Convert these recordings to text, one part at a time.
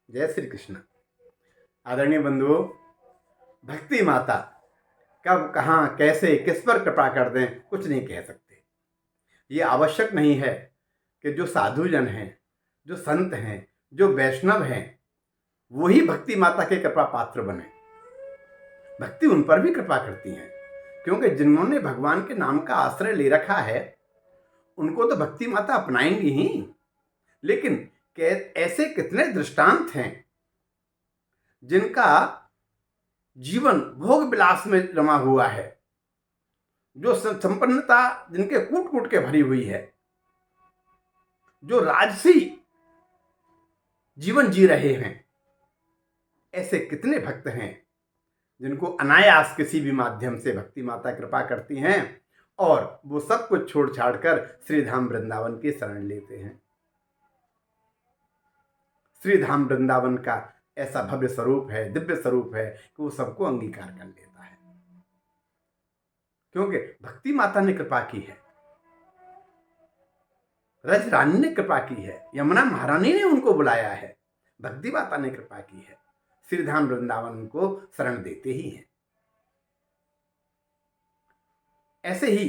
जय श्री कृष्ण। आदरणीय बंधुओं, भक्ति माता कब, कहाँ, कैसे, किस पर कृपा कर दें, कुछ नहीं कह सकते। ये आवश्यक नहीं है कि जो साधुजन हैं, जो संत हैं, जो वैष्णव हैं, वही भक्ति माता के कृपा पात्र बने। भक्ति उन पर भी कृपा करती हैं, क्योंकि जिन्होंने भगवान के नाम का आश्रय ले रखा है उनको तो भक्ति माता अपनाएंगी ही। लेकिन ऐसे कितने दृष्टांत हैं जिनका जीवन भोग विलास में रमा हुआ है, जो संपन्नता जिनके कूट कूट के भरी हुई है, जो राजसी जीवन जी रहे हैं। ऐसे कितने भक्त हैं जिनको अनायास किसी भी माध्यम से भक्ति माता कृपा करती हैं और वो सब कुछ छोड़ छाड़ कर श्रीधाम वृंदावन की शरण लेते हैं। श्रीधाम वृंदावन का ऐसा भव्य स्वरूप है, दिव्य स्वरूप है कि वो सबको अंगीकार कर लेता है, क्योंकि भक्ति माता ने कृपा की है, रज रानी ने कृपा की है, यमुना महारानी ने उनको बुलाया है, भक्ति माता ने कृपा की है, श्रीधाम वृंदावन उनको शरण देते ही हैं। ऐसे ही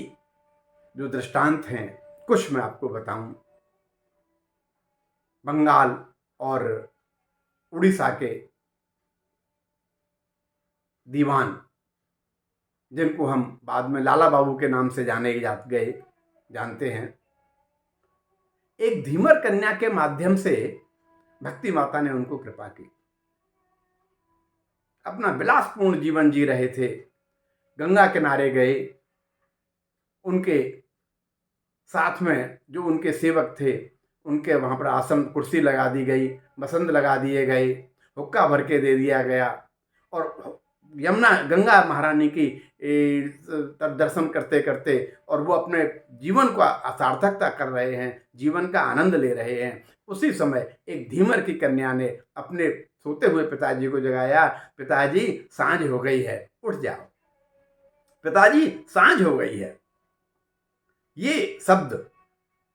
जो दृष्टांत हैं कुछ मैं आपको बताऊं। बंगाल और उड़ीसा के दीवान, जिनको हम बाद में लाला बाबू के नाम से जानते हैं, एक धीमर कन्या के माध्यम से भक्ति माता ने उनको कृपा की। अपना विलासपूर्ण जीवन जी रहे थे, गंगा किनारे गए, उनके साथ में जो उनके सेवक थे उनके वहाँ पर आसन कुर्सी लगा दी गई, बसंत लगा दिए गए, हुक्का भर के दे दिया गया और यमुना गंगा महारानी की तब दर्शन करते करते और वो अपने जीवन को सार्थकता कर रहे हैं, जीवन का आनंद ले रहे हैं। उसी समय एक धीमर की कन्या ने अपने सोते हुए पिताजी को जगाया, पिताजी सांझ हो गई है, उठ जाओ, पिताजी सांझ हो गई है। ये शब्द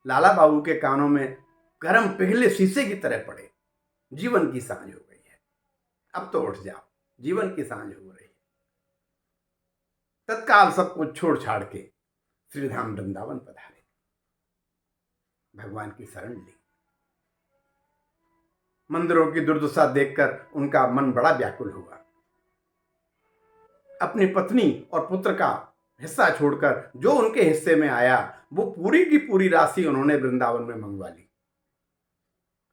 लाला बाबू के कानों में गर्म पिघले शीशे की तरह पड़े। जीवन की सांझ हो गई है, अब तो उठ जाओ, जीवन की सांझ हो रही है। तत्काल सब कुछ छोड़ छाड़ के श्रीधाम वृंदावन पधारे, भगवान की शरण ली। मंदिरों की दुर्दशा देखकर उनका मन बड़ा व्याकुल हुआ। अपनी पत्नी और पुत्र का हिस्सा छोड़कर जो उनके हिस्से में आया वो पूरी की पूरी राशि उन्होंने वृंदावन में मंगवा ली,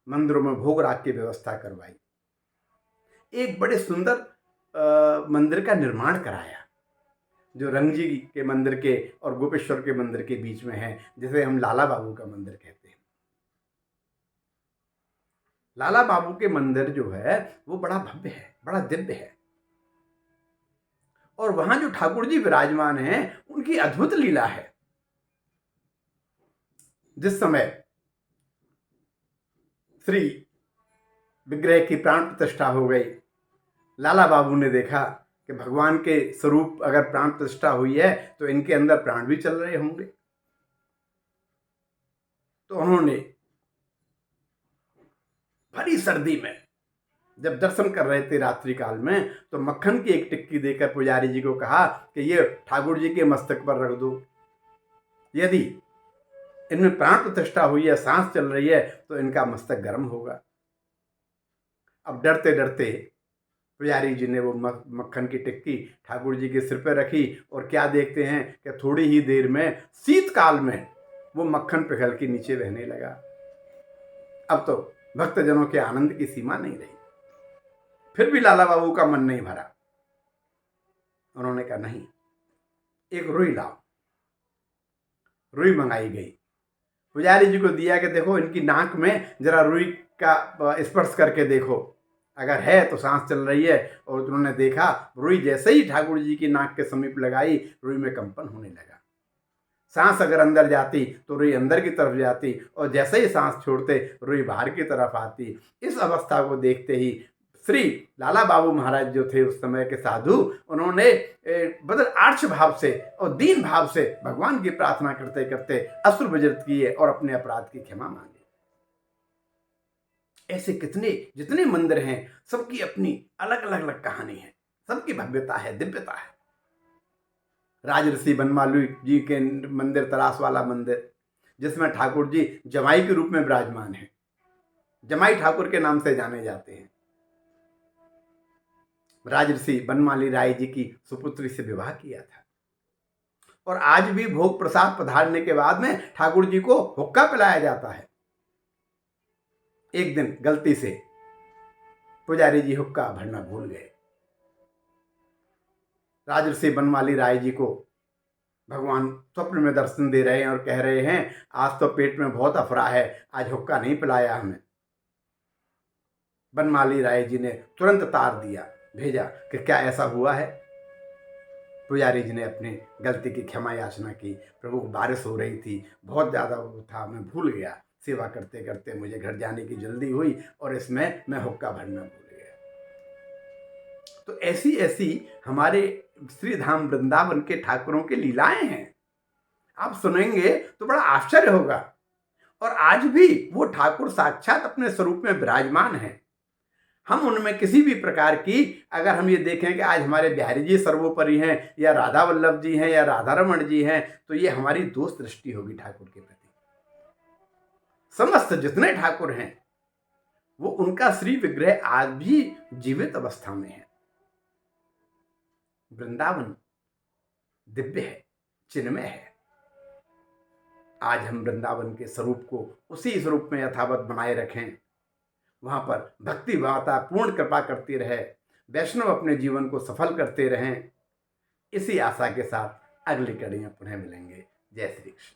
मंदिरों में भोग राग की व्यवस्था करवाई, एक बड़े सुंदर मंदिर का निर्माण कराया जो रंगजी के मंदिर के और गोपेश्वर के मंदिर के बीच में है, जिसे हम लाला बाबू का मंदिर कहते हैं। लाला बाबू के मंदिर जो है वो बड़ा भव्य है, बड़ा दिव्य है, और वहां जो ठाकुर जी विराजमान हैं उनकी अद्भुत लीला है। जिस समय श्री विग्रह की प्राण प्रतिष्ठा हो गई, लाला बाबू ने देखा कि भगवान के स्वरूप अगर प्राण प्रतिष्ठा हुई है तो इनके अंदर प्राण भी चल रहे होंगे। तो उन्होंने भरी सर्दी में जब दर्शन कर रहे थे रात्रि काल में, तो मक्खन की एक टिक्की देकर पुजारी जी को कहा कि ये ठाकुर जी के मस्तक पर रख दो, यदि इनमें प्राण प्रतिष्ठा हुई है, सांस चल रही है, तो इनका मस्तक गर्म होगा। अब डरते डरते पुजारी जी ने वो मक्खन की टिक्की ठाकुर जी के सिर पर रखी, और क्या देखते हैं कि थोड़ी ही देर में शीतकाल में वो मक्खन पिघल के नीचे बहने लगा। अब तो भक्तजनों के आनंद की सीमा नहीं रही। फिर भी लाला बाबू का मन नहीं भरा। उन्होंने कहा नहीं, एक रुई लाओ। रुई मंगाई गई, पुजारी जी को दिया कि देखो इनकी नाक में जरा रुई का स्पर्श करके देखो, अगर है तो सांस चल रही है। और उन्होंने देखा, रुई जैसे ही ठाकुर जी की नाक के समीप लगाई, रुई में कंपन होने लगा। सांस अगर अंदर जाती तो रुई अंदर की तरफ जाती, और जैसे ही सांस छोड़ते रुई बाहर की तरफ आती। इस अवस्था को देखते ही श्री लाला बाबू महाराज जो थे उस समय के साधु, उन्होंने बदल आर्च भाव से और दीन भाव से भगवान की प्रार्थना करते करते अश्रु विजृत किए और अपने अपराध की क्षमा मांगी। ऐसे कितने जितने मंदिर हैं, सबकी अपनी अलग अलग अलग कहानी है, सबकी भव्यता है, दिव्यता है। राजऋषि बनमाली जी के मंदिर, तरास वाला मंदिर, जिसमें ठाकुर जी जमाई के रूप में विराजमान है, जमाई ठाकुर के नाम से जाने जाते हैं। राजऋषि बनमाली राय जी की सुपुत्री से विवाह किया था, और आज भी भोग प्रसाद पधारने के बाद में ठाकुर जी को हुक्का पिलाया जाता है। एक दिन गलती से पुजारी जी हुक्का भरना भूल गए। राजऋषि बनमाली राय जी को भगवान स्वप्न में दर्शन दे रहे हैं और कह रहे हैं, आज तो पेट में बहुत अफरा है, आज हुक्का नहीं पिलाया हमें। बनमाली राय जी ने तुरंत तार दिया, भेजा कि क्या ऐसा हुआ है। पुजारी जी ने अपनी गलती की क्षमा याचना की। प्रभु, बारिश हो रही थी, बहुत ज़्यादा वो था, मैं भूल गया, सेवा करते करते मुझे घर जाने की जल्दी हुई और इसमें मैं हुक्का भरना भूल गया। तो ऐसी ऐसी हमारे श्री धाम वृंदावन के ठाकुरों की लीलाएं हैं। आप सुनेंगे तो बड़ा आश्चर्य होगा। और आज भी वो ठाकुर साक्षात अपने स्वरूप में विराजमान हैं। हम उनमें किसी भी प्रकार की, अगर हम ये देखें कि आज हमारे बिहारी जी सर्वोपरि हैं, या राधा वल्लभ जी हैं, या राधा रमण जी हैं, तो ये हमारी दोस्त दृष्टि होगी ठाकुर के प्रति। समस्त जितने ठाकुर हैं, वो उनका श्री विग्रह आज भी जीवित अवस्था में है। वृंदावन दिव्य है, चिन्मय है। आज हम वृंदावन के स्वरूप को उसी स्वरूप में यथावत बनाए रखें। वहां पर भक्ति माता पूर्ण कृपा करती रहे, वैष्णव अपने जीवन को सफल करते रहें। इसी आशा के साथ अगली कड़ी में पुनः मिलेंगे। जय श्री कृष्ण।